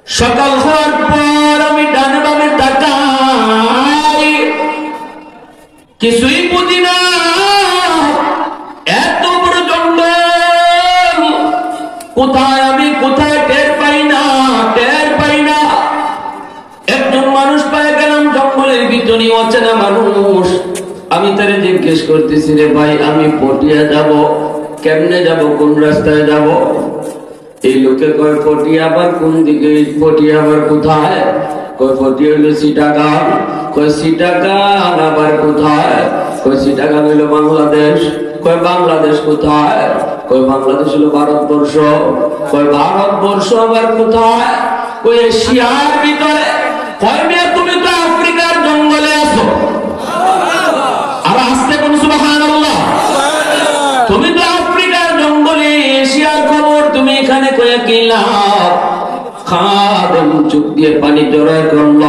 সকাল হওয়ার পর আমি ডানে বামে তাকাই, কিছুই বুঝি না। এত বড় জঙ্গল, কোথায় আমি কোথায় টের পাই না। একজন মানুষ পাই গেলাম জঙ্গলের ভিতরে, অচেনা মানুষ। আমি তারে জিজ্ঞেস করতেছি, রে ভাই আমি পটিয়া যাব, কেমনে যাব, কোন রাস্তায় যাব? এই লোকে কয় পটিয়া আবার কোন দিকে, পটিয়া আবার কোথায়? কয় পটিয়া হইল চিটাগাং। কয় চিটাগাং আবার কোথায়? কয় চিটাগাং হইল বাংলাদেশ। কয় বাংলাদেশ কোথায়? কয় বাংলাদেশ হলো ভারতবর্ষ। কয় ভারতবর্ষ আবার কোথায়? কয় এশিয়ার ভিতরে। কয় মেয়ে তুমি তো আফ্রিকার জঙ্গলে আছো। আর আসতে কোন সুবহানাল্লাহ, তুমি তো আফ্রিকার জঙ্গলে, এশিয়ার খবর তুমি এখানে কয়ে কি লাভ? খাদেম চোখ দিয়ে পানি জড়ায় করল,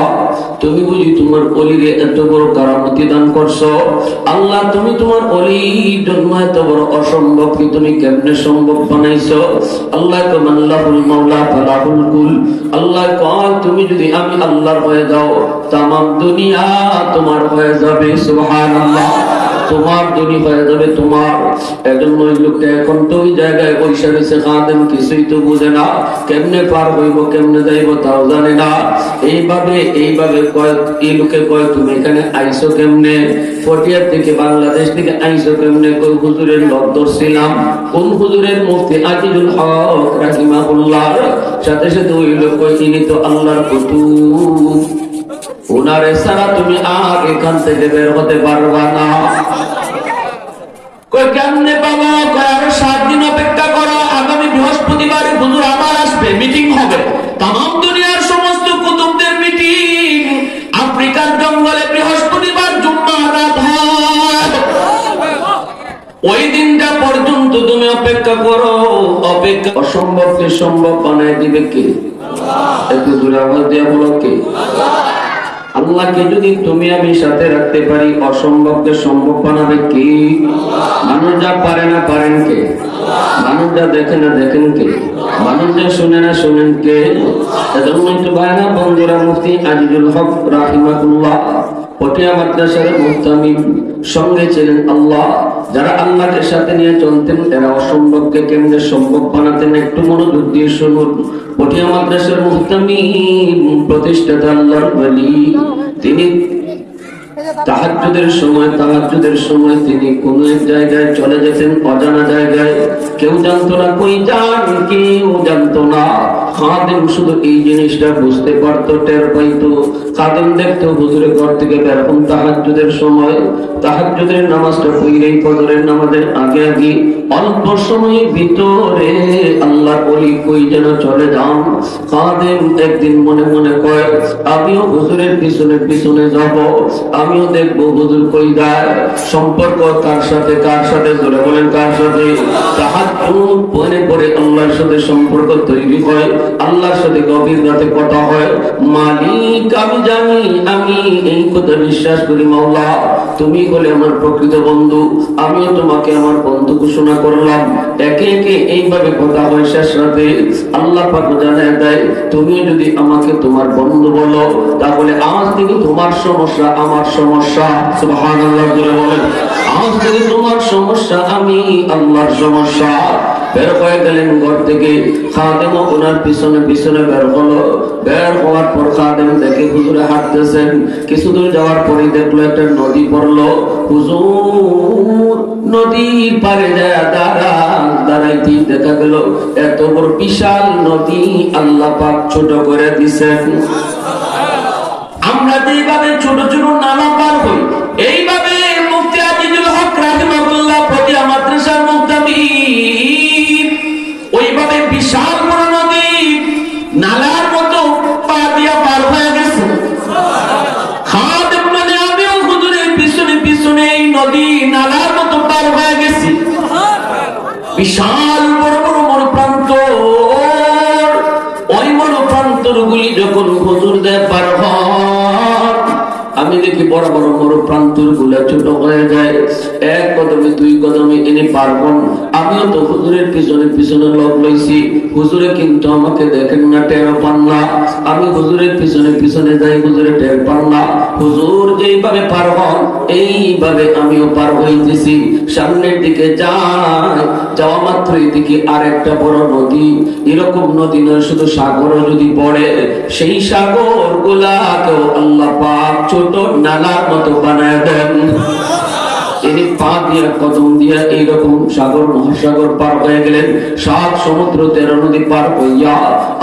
তুমি বুঝি তোমার অলিরে এত বড় কারামতি দান করছো? আল্লাহ তুমি তোমার অলির জন্য এত বড় অসম্ভব কি তুমি কেমনে সম্ভব বানাইছো? আল্লাহ কমাল্লাহুল মাওলা ফালাহুল কুল। আল্লাহ কয় তুমি যদি আমি আল্লাহর হয়ে যাও, তামাম দুনিয়া তোমার হয়ে যাবে। সুবহানাল্লাহ, তোমার দুনিয়া হয়ে যাবে তোমার। এজন্য ওই লোকটা এখন তো ওই জায়গায় বসে রয়েছে, খাদেম কিছুই তো বুঝে না, কেমনে পার হইব, কেমনে যাইব তাও জানে না। এইভাবে কয়, এই লোকে কয় তুমি এখানে আইসো কেমনে? পটিয়ার থেকে বাংলাদেশ থেকে আইসো কেমনে? কই হুজুরের লগ ধরছিলাম। কোন হুজুরের? মুফতি আজিজুল হক রাহিমাহুল্লাহ। সাথে সাথে ওই লোক কয় ইনি তো আল্লাহর কুতুব, ওনারে ছাড়া তুমি আর এখান থেকে বের হতে পারবা না। কই কেমনে পাবো? কয় আরো 7 দিন অপেক্ষা করো, আগামী বৃহস্পতিবারে হুজুর আবার আসবে, মিটিং হবে, তামাম দুনিয়ার সমস্ত কুতুবদের মিটিং। আফ্রিকার জঙ্গলে বৃহস্পতিবার জুম্মার রাত হয়। ওই দিনটা পর্যন্ত তুমি অপেক্ষা করো। অপেক্ষা অসম্ভবকে সম্ভব বানায় দিবে কে? একটু জোরে আওয়াজ দিয়ে বলো কে? আল্লাহকে যদি তুমি আমি সাথে রাখতে পারি, অসম্ভবকে সম্ভব বানাবে কে? মানুষ যা পারে না পারেন কে? মানুষ যা দেখে না দেখেন কে? মানুষ যা শুনে না শুনেন কে? এজন্যই তো ভাইরা বন্ধুরা, মুফতি আজিজুল হক রাহিমাহুল্লাহ পটিয়া মাদ্রাসার মুহতামিম, সঙ্গে ছিলেন আল্লাহ। যারা আল্লাহকে সাথে নিয়ে চলতেন, এরা অসম্ভবকে কেমনে সম্ভব বানাতেন, একটু মনোযোগ দিয়ে শুনুন। পটিয়া মাদ্রাসার মুহতামিম, প্রতিষ্ঠাতা আল্লাহর ওলি, তিনি তাহাজ্জুদের সময় তিনি কোন এক জায়গায় চলে যেতেন, অজানা জায়গায়, কেউ জানতো না কই যান, কেউ জানতো না। খাদেম শুধু এই জিনিসটা বুঝতে পারতো, টের পাইতো। খাদেম দেখতো হুজুরের ঘর থেকে বের হন তাহাজ্জুদের সময়, তাহাজ্জুদের নামাজটা পড়লেই ফজরের নামাজের আগে আগে অল্প সময়ের ভিতরে আল্লাহর ওলি কই যেন চলে যান। খাদেম একদিন মনে মনে কয়, আমিও হুজুরের পিছনে পিছনে যাব, আমিও দেখবো হুজুর কই যায়। সম্পর্ক কার সাথে জোরে বলেন কার সাথে? তাহাজ্জুদ পড়ে পড়ে আল্লাহর সাথে সম্পর্ক তৈরি হয়, আল্লাহর সাথে গভীর রাতে কথা হয়। মালিক আমি জানি, আমি এই কথা বিশ্বাস করি, মাওলা তুমি হলে আমার প্রকৃত বন্ধু, আমিও তোমাকে আমার বন্ধু ঘোষণা করলাম। একে একে এইভাবে কথা হয়। শেষ রাতে আল্লাহ পাক জানায় দেয়, তুমি যদি আমাকে তোমার বন্ধু বলো, তাহলে আজ থেকে তোমার সমস্যা আমার সমস্যা। সুবহানাল্লাহ বলে বলেন, আজ থেকে তোমার সমস্যা আমি আল্লাহর সমস্যা। বের হয়ে গেলেন ঘর থেকে। খাদেম ওনার পিছনে পিছনে বের হলো। বের হওয়ার পর খাদেম দেখে হুজুরে হাঁটতেছেন। কিছু দূর যাওয়ার পরে দেখলো একটা নদী পড়লো। হুজুর নদীর পারে যায় দাঁড়াইতে দেখা গেল এত বড় বিশাল নদী আল্লাহ পাক ছোট করে দিছেন। আমরা যেভাবে ছোট ছোট নালা পার হই, এইভাবে মুফতি আজিজুল হক রাহিমাহুল্লাহ পটিয়া মাদ্রাসার মুহতামিম ওইভাবে বিশাল বড় নদী নালার মতো পা দিয়া পার হয়ে গেছে। খাদেম মানে আমিও হুজুরের পিছনে পিছনে এই নদী নালার মতো পার হয়ে গেছি। বিশাল বড় বড় মরুপ্রান্তর, ওই মরুপ্রান্তরগুলি যখন হুজুর দেয় পার হয়, আমি দেখি বড় বড় মরুপ্রান্তর গুলা ছোট হয়ে যায়। এক কদমে দুই কদমে এনে পারবন। আমিও তো হুজুরের পিছনে পিছনে লোক লইছি, হুজুরে কিন্তু আমাকে দেখেন না, টের পান না। আমি হুজুরের পিছনে পিছনে যাই, হুজুরে টের পান না। হুজুর যেইভাবে পার হন এইভাবে আমিও পার হইতেছি। সামনের দিকে যাই, যাওয়া মাত্র এদিকে আরেকটা বড় নদী। এরকম নদী নয়, শুধু সাগরও যদি পড়ে, সেই সাগর গুলাকেও আল্লাহ পাক ছোট নালার মতো বানায় দেন। তিনি পা দিয়া কদম দিয়া এইরকম সাগর মহাসাগর পার হয়ে গেলেন। 7 সমুদ্র 13 নদী পার হইয়া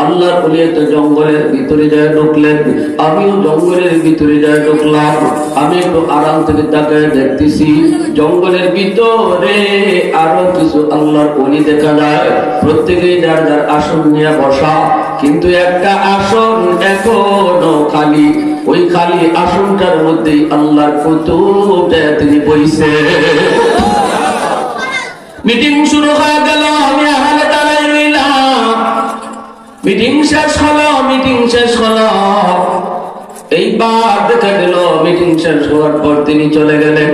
আল্লাহর ওলি একটা জঙ্গলের ভিতরে যায় ঢুকলেন। আমিও জঙ্গলের ভিতরে যায় ঢুকলাম। আমি একটু আরাম থেকে তাকায় দেখতেছি জঙ্গলের ভিতরে আরো কিছু আল্লাহর ওলি দেখা যায়। প্রত্যেকেই যার যার আসন নিয়ে বসা, কিন্তু একটা আসন এখনো খালি। ওই খালি আসনটার মধ্যেই আল্লাহর কুতুবটা তিনি বইছে। মিটিং শুরু হয়ে গেল, আমি আড়ালে দাঁড়ায় রইলাম। মিটিং শেষ হলো। এইবার দেখা গেল মিটিং শেষ হওয়ার পর তিনি চলে গেলেন।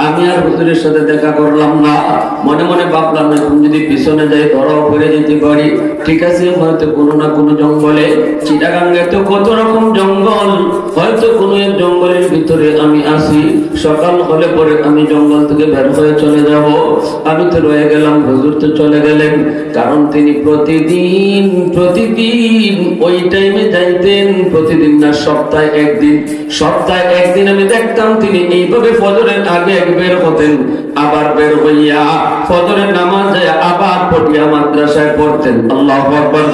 আমি আর হুজুরের সাথে দেখা করলাম না। মনে মনে ভাবলাম এখন যদি পিছনে যাই ধরাও পড়ে যেতে পারি। ঠিক আছে, হয়তো কোনো না কোনো জঙ্গলে, চিটাগাঙ্গে তো কত রকম জঙ্গল, হয়তো কোনো এক জঙ্গলের ভিতরে আমি আসি। সকাল হলে পরে আমি জঙ্গল থেকে বের হয়ে চলে যাব। আমি তো রয়ে গেলাম, হুজুর তো চলে গেলেন। কারণ তিনি প্রতিদিন ওই টাইমে যাইতেন। প্রতিদিন না, সপ্তাহে একদিন আমি দেখতাম তিনি এইভাবে ফজরের আগে বের হতেন, আবার বের হইয়া ফজরের নামাজ যায় আবার পটিয়া মাদ্রাসায় পড়তেন। আল্লাহু আকবার।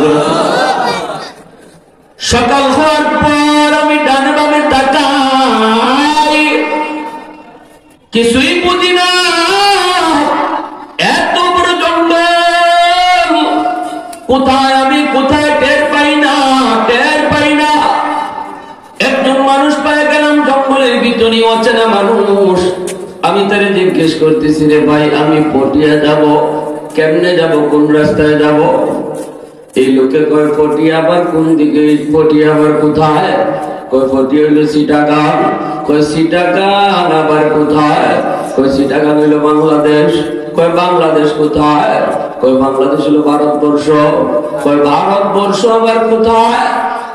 সকাল হওয়ার পর আমি ডানে বামে তাকাই, কিছুই বুঝি না। এত বড় জঙ্গল, কোথায় আমি কোথায় টের পাই না। একজন মানুষ পাই গেলাম জঙ্গলের ভিতরে, অচেনা মানুষ। আমি তারে জিজ্ঞেস করতেছি, রে ভাই আমি পটিয়া যাব, কেমনে যাব, কোন রাস্তায় যাব? এই লোকে কয় পটিয়া আবার কোন দিকে, পটিয়া আবার কোথায়? কয় পটিয়া হইল চিটাগাং। কয় চিটাগাং আবার কোথায়? কয় চিটাগাং হইল বাংলাদেশ। কয় বাংলাদেশ কোথায়? কয় বাংলাদেশ হলো ভারতবর্ষ। কয় ভারতবর্ষ আবার কোথায়?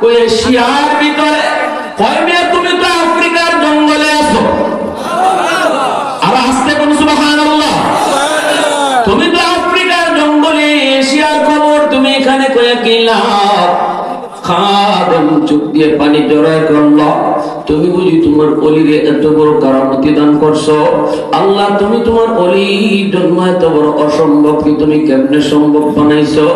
কয় এশিয়ার ভিতরে। কয় মেয়ে তুমি তো আফ্রিকার জঙ্গলে আছো। আর আসতে কোন সুবহানাল্লাহ। তুমি তো আফ্রিকার জঙ্গলে, এশিয়ার খবর তুমি এখানে কয়ে গেলা। খাদেম চোখ দিয়ে পানি জড়ায় করল। তুমি বুঝি তোমার অলিরে এত বড় কারামতি দান করছো? আল্লাহ তুমি তোমার অলির জন্য এত বড় অসম্ভব কি তুমি কেমনে সম্ভব বানাইছো?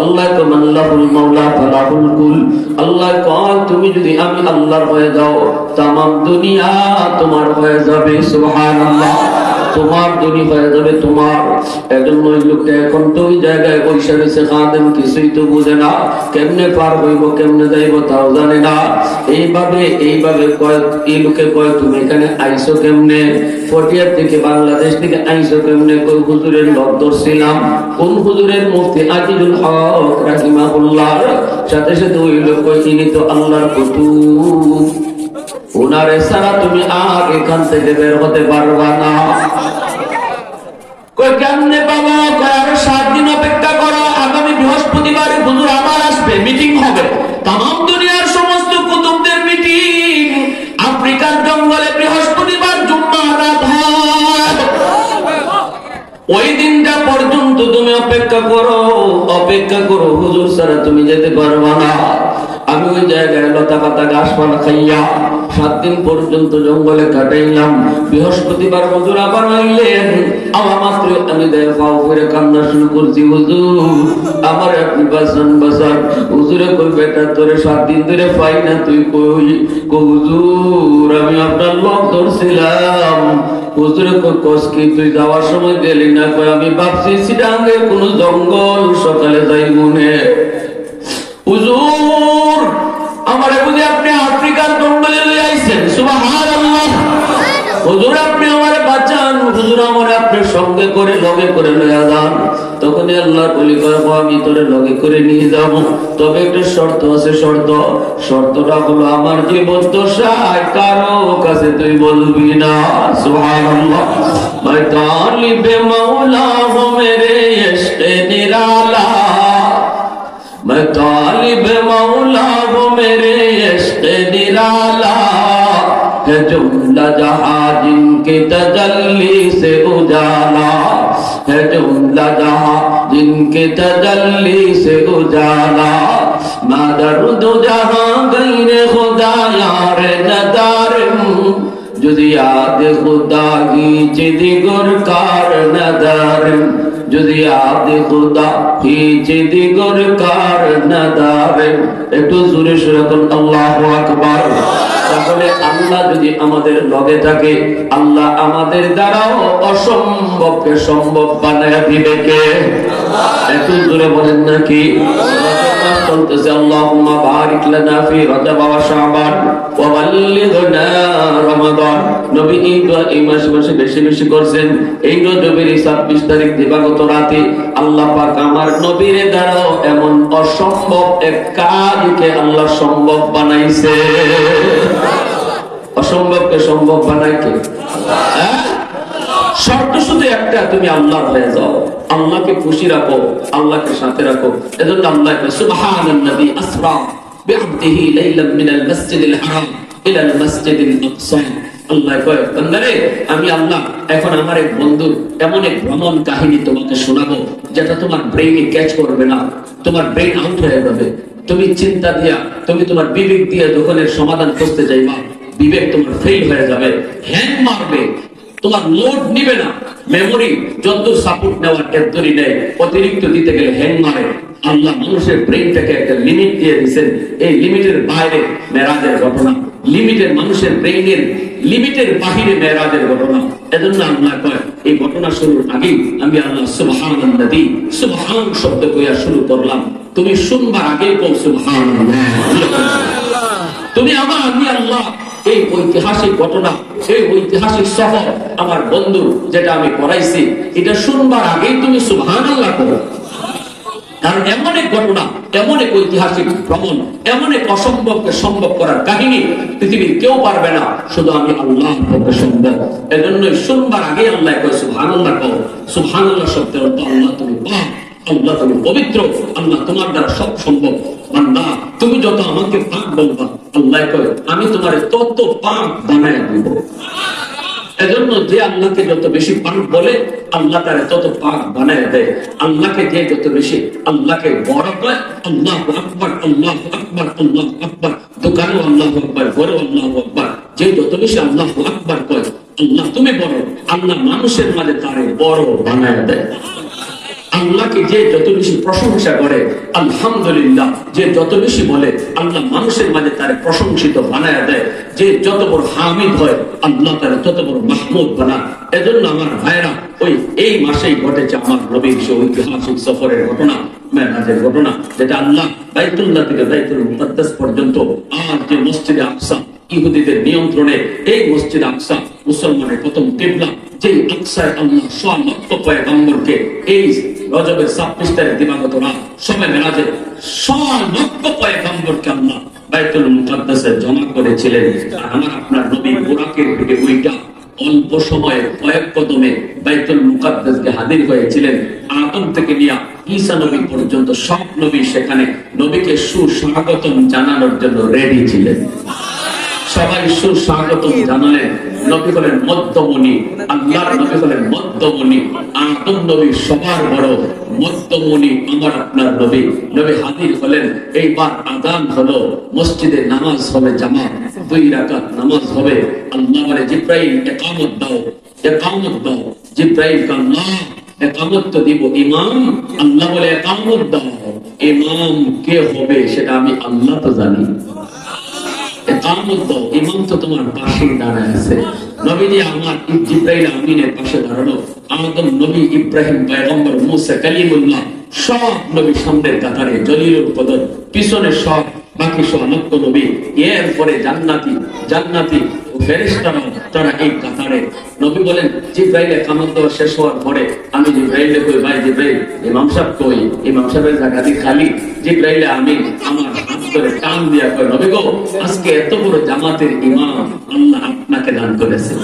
আল্লাহ কমাল্লাহুল মাওলা ফালাহুল কুল। আল্লাহ কয় তুমি যদি আমি আল্লাহর হয়ে যাও, তামাম দুনিয়া তোমার হয়ে যাবে। সুবহানাল্লাহ। তোমার দুনিয়া হয়ে যাবে তোমার। এজন্য ওই লোকটা এখন তো ওই জায়গায় বসে রয়েছে, খাদেম কিছুই তো বুঝে না, কেমনে পার হইব, কেমনে যাইব তাও জানে না। এইভাবে কয়, এই লোকে কয় তুমি এখানে আইসো কেমনে? পটিয়ার থেকে বাংলাদেশ থেকে আইসো কেমনে? কই হুজুরের লোক ধরছিলাম। কোন হুজুরের? মুফতি আজিজুল হক রাহিমাহুল্লাহ। সাথে সাথে ওই লোক কয় ইনি তো আল্লাহর কুতুব, ওনারে ছাড়া তুমি আর এখান থেকে বের হতে পারবা না। কই কেমনে বাবা? কয় আরো 7 দিন অপেক্ষা করো, আগামী বৃহস্পতিবারে হুজুর আবার আসবে, মিটিং হবে, তামাম দুনিয়ার সমস্ত কুতুবদের মিটিং। আফ্রিকার জঙ্গলে বৃহস্পতিবার জুম্মা রাত হয়। ওই দিনটা পর্যন্ত তুমি অপেক্ষা করো, হুজুর ছাড়া তুমি যেতে পারবা না। আমি ওই জায়গায় লতা পাতা গাছপালা খাইয়া 7 দিন পর্যন্ত জঙ্গলে কাটাইলাম। বৃহস্পতিবার হুজুর আবার আইলেন। আমার মাত্র আমি পাও করে কান্না শুরু করছি, হুজুর আমার আপনি বাঁচান। হুজুরে কই বেটা তোরে 7 দিন ধরে পাই না, তুই কই? হুজুর আমি আপনার লোক ধরছিলাম। হুজুরে কই কস কি তুই যাওয়ার সময় গেলি না? কই আমি ভাবছি চিটাঙ্গে কোন জঙ্গল, সকালে যাই মনে। হুজুর আমারে বুঝি আপনি আফ্রিকার জঙ্গলে লয়ে আইছেন? সুবহানাল্লাহ। হুজুর আপনি আমারে বাঁচান, হুজুর আমারে আপনার সঙ্গে করে লগে করে লয়ে যান। তখন আল্লাহর ওলি কয় আমি তোরে লগে করে নিয়ে যাব, তবে একটা শর্ত আছে। শর্তটা হলো আমার জীবন দশায় কারো কাছে তুই বলবি না। সুবহানাল্লাহ। मैं तालिब मौला हूँ मेरे इश्क़ निराला, मैं तालिब मौला वो मेरे इश्क़ निराला है जुमला जहां जिनके तजल्ली से उजाला है जुमला जहां जिनके तजल्ली से उजाला मादरुद जहां गैर खुदा यार नदारम जुदी याद खुदा की चिदी गुरकार नदारम जुदी याद खुदा की चिदी गुरकार नदारम একটু জোরে সুরে বলুন আল্লাহু আকবার। তাহলে আল্লাহ যদি আমাদের লগে থাকে, আল্লাহ আমাদের দ্বারাও অসম্ভবকে সম্ভব বানায় দিবে কে? একটু জোরে বলেন নাকি? চলতেছে আল্লাহুম্মা বারিক লানা ফি রজব ওয়া শাবান ওয়া বাল্লিগনা রমাদান। নবী এই মাসে বেশি বেশি করছেন। এই রজবের 26 তারিখ দিবাগত রাতে আল্লাহ পাক আমার নবীর দ্বারাও এমন অসম্ভব এক কাজকে আল্লাহ সম্ভব বানাইছে। অসম্ভবকে সম্ভব বানায় কে? আল্লাহ। শর্ত শুধু একটা, তুমি আল্লাহর হয়ে যাও, আল্লাহকে খুশি রাখো, আল্লাহকে সাথে রাখো। এজন্য আল্লাহ সুবহানাল্লাযী আসরা বিআবদিহি লাইলাম মিনাল মাসজিদিল হারাম ইলাল মাসজিদিল আকসা। আল্লাহ কয় বান্দারে আমি আল্লাহ এখন আমার এক বন্ধুর এমন এক ভ্রমণ কাহিনী তোমাকে শোনাবো যেটা তোমার ব্রেইনে ক্যাচ করবে না, তোমার ব্রেইন আউট হয়ে যাবে। তুমি চিন্তা দিয়া, তুমি তোমার বিবেক দিয়া যখন এর সমাধান করতে যাইবা, বিবেক তোমার ফেল হয়ে যাবে, হ্যাং মারবে, তোমার লোড নিবে না। মেমোরি যত সাপোর্ট নেওয়ার এতই নেই, অতিরিক্ত দিতে গেলে হ্যাং মারে। আল্লাহ মানুষের ব্রেইনটাকে একটা লিমিট দিয়ে দিয়েছেন, এই লিমিটের বাইরে মেরাজের ঘটনা, লিমিটের মানুষের ব্রেইনের লিমিটের বাহিরে মেরাজের ঘটনা। এজন্য আল্লাহ কয় এই ঘটনা শুরুর আগেই আমি আল্লাহ সুবহানাল্লাযী সুবহান শব্দ কইয়া শুরু করলাম। তুমি শুনবার আগেই কও সুবহানাল্লাহ। তুমি আমার আমি আল্লাহ এই ঐতিহাসিক ঘটনা, এই ঐতিহাসিক সফর আমার বন্ধু যেটা আমি করাইছি, এটা শুনবার আগেই তুমি সুবহানাল্লাহ করো। কারণ এমন এক ঘটনা, এমন এক ঐতিহাসিক ভ্রমণ, এমন এক অসম্ভবকে সম্ভব করার কাহিনী পৃথিবীর কেউ পারবে না, শুধু আমি আল্লাহর পক্ষে সম্ভব। এজন্য শুনবার আগে আল্লাহ কয় সুবহানাল্লাহ কও। সুবহানাল্লাহ শব্দের অর্থ আল্লাহ তুমি পাক, আল্লাহ তুমি পবিত্র, আল্লাহ তোমার দ্বারা সব সম্ভব। বান্দা তুমি যত আমাকে পাক বলবা, আল্লাহ কয় আমি তোমার তত পাক বানায় দিব। এজন্য যে আল্লাহকে যত বেশি পাক বলে, আল্লাহ তারে তত পাক বানায় দেয়। আল্লাহকে যে যত বেশি আল্লাহকে বড় করে, আল্লাহু আকবার আল্লাহু আকবার আল্লাহু আকবার, দোকানেও আল্লাহু আকবার, ঘরেও আল্লাহু আকবার, যে যত বেশি আল্লাহু আকবার কয়, আল্লাহ তুমি বড়, আল্লাহ মানুষের মাঝে তারে বড় বানায় দেয়। আল্লাহকে যে যত বেশি প্রশংসা করে, আলহামদুলিল্লাহ যে যত বেশি বলে, আল্লাহ মানুষের মাঝে তারে প্রশংসিত বানায় দেয়। যে যত বড় হামিদ হয়, আল্লাহ তারে তত বড় মাহমুদ বানায়। এজন্য আমার ভাইরা, ওই এই মাসেই ঘটেছে আমার নবীর সেই ঐতিহাসিক সফরের ঘটনা, মেরাজের ঘটনা, যেটা আল্লাহ বাইতুল্লাহ থেকে বাইতুল মুকাদ্দাস পর্যন্ত, আর যে মসজিদে আকসা ইহুদিদের নিয়ন্ত্রণে, এই মসজিদ আকসা মুসলমানের প্রথম কিবলা, যেই আকসায় আল্লাহ সোয়া লক্ষ পয়গম্বরকে এই রজবের 26 তারিখ দিবাগত রাত সবে মেরাজে সোয়া লক্ষ পয়গম্বরকে আল্লাহ বাইতুল মুকাদ্দাসে জমা করেছিলেন। আর আমার আপনার নবী বুরাকের থেকে উইটা অল্প সময়ে কয়েক কদমে বাইতুল মুকাদ্দাসকে হাজির হয়েছিলেন। আদম থেকে নিয়ে ঈসা নবী পর্যন্ত সব নবী সেখানে নবীকে সুস্বাগতম জানানোর জন্য রেডি ছিলেন। সবাই সুস্বাগতম জানালেন। নবী হলেন মধ্যমণি, আল্লাহর নবী হলেন মধ্যমণি। আদম নবী সবার বড়, মধ্যমণি আমার আপনার নবী। নবী হাজির হলেন। এইবার আযান হলো, মসজিদে নামাজ হবে জামাত, 2 রাকাত নামাজ হবে। আল্লাহ বলে জিবরাইল ইকামত দাও, ইকামত দাও। জিবরাইল আল্লাহ ইকামত তো দিব, ইমাম। আল্লাহ বলে ইকামত দাও। ইমাম কে হবে সেটা আমি আল্লাহ তো জানি। ইকামত দাও, ইমাম তো তোমার পাশে দাঁড়ায় আছে। নবীজি আমার জিবরাইল আমিনের পাশে দাঁড়ানো। আদম নবী, ইব্রাহিম পয়গম্বর, মুসা কালিমুল্লাহ সব নবী সামনের কাতারে, জলিলুল কদর পিছনে সব বাকি সব লক্ষ নবী। এরপরে জান্নাতি জান্নাতি ও ফেরেশতারা তারা এই কাতারে। নবী বলেন জিবরাইল ইকামত দেওয়া শেষ হওয়ার পরে আমি জিবরাইলকে কই, ভাই জিবরাইল ইমাম সাহেব কই? ইমাম সাহেবের জায়গাটি খালি। জিবরাইল আমিন আমার হাত ধরে টান দিয়া কয়, নবী গো আজকে এত বড় জামাতের ইমাম আল্লাহ আপনাকে দান করেছেন।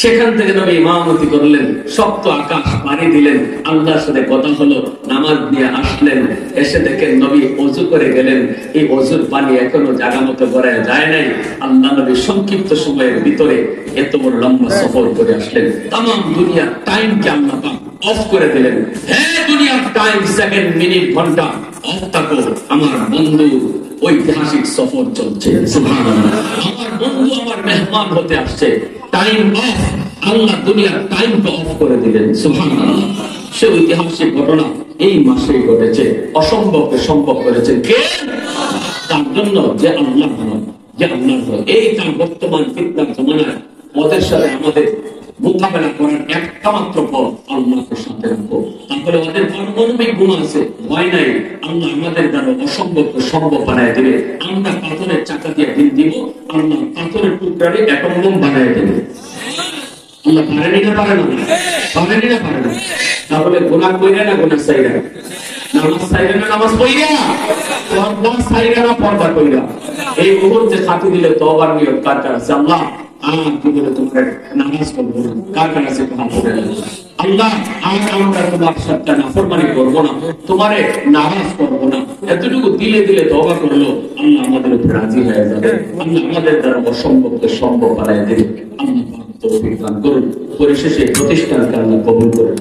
সেখান থেকে নবী ইমামতি করলেন, সপ্ত আকাশ পাড়ি দিলেন, আল্লাহর সাথে কথা হলো, নামাজ দিয়ে আসলেন, এসে দেখেন নবী ওযু করে গেলেন। এই ওযুর পানি এখনো জায়গা মতো করা যায় নাই। আল্লাহ নবী সংক্ষিপ্ত সময়ের ভিতরে এত বড় লম্বা সফর করে আসলেন। তাম দুনিয়ার টাইমকে আল্লাহ পাক অফ করে দিলেন। হ্যাঁ, দুনিয়ার টাইম, সেকেন্ড, মিনিট, ঘন্টা অফ থাকো, আমার বন্ধু ঐতিহাসিক সফর চলছে। সুবহানাল্লাহ। আমার বন্ধু আমার মেহমান হতে আসছে। টাইম অফ, আল্লাহ দুনিয়ার টাইমকে অফ করে দিলেন। সুবহানাল্লাহ। সে ঐতিহাসিক ঘটনা এই মাসে ঘটেছে। অসম্ভবকে সম্ভব করেছেন কে? তার জন্য যে আল্লাহ, যে আল্লাহ। এই তার বর্তমান ফিতনার জমানায় ওদের সাথে আমাদের মোকাবেলা করার একটা মাত্র পথ, আল্লাহকে সাথে রাখবো। তারপরে ওদের পারমাণবিক বোমা আছে, ভয় নাই। আল্লাহ আমাদের দ্বারা অসম্ভবকে সম্ভব বানায় দেবে। আমরা পাথরের চাকা দিয়ে দিন দিব, আল্লাহ পাথরের টুকরারে অ্যাটম বোম বানায় দেবে। আল্লাহ পারেনি না পারে না? পারেনি না পারে না? তাহলে গুনাহ কইরা না গুনাহ সাইরা? নামাজ সাইরা না নামাজ পড়িয়া? পর্দা সাইরা না পর্দা কইরা? এই মুহূর্তে খাতি দিলে তওবার নিয়ত কার কার আছে? আল্লাহ জীবনে তোমার নামাজ পড়বো না, কার কার আছে? আল্লাহ আমরা তোমার সাথে নাফরমানি করবো না, তোমারে নারাজ করবো না। এতটুকু দিলে দিলে তওবা করলো, আল্লাহ আমাদের উপর রাজি হয়ে যাবে। আল্লাহ আমাদের দ্বারা অসম্ভবকে সম্ভব বানায় দেবে। আল্লাহ তৌফিক দান করুন। পরিশেষে প্রতিষ্ঠানকে আল্লাহ কবুল করুন।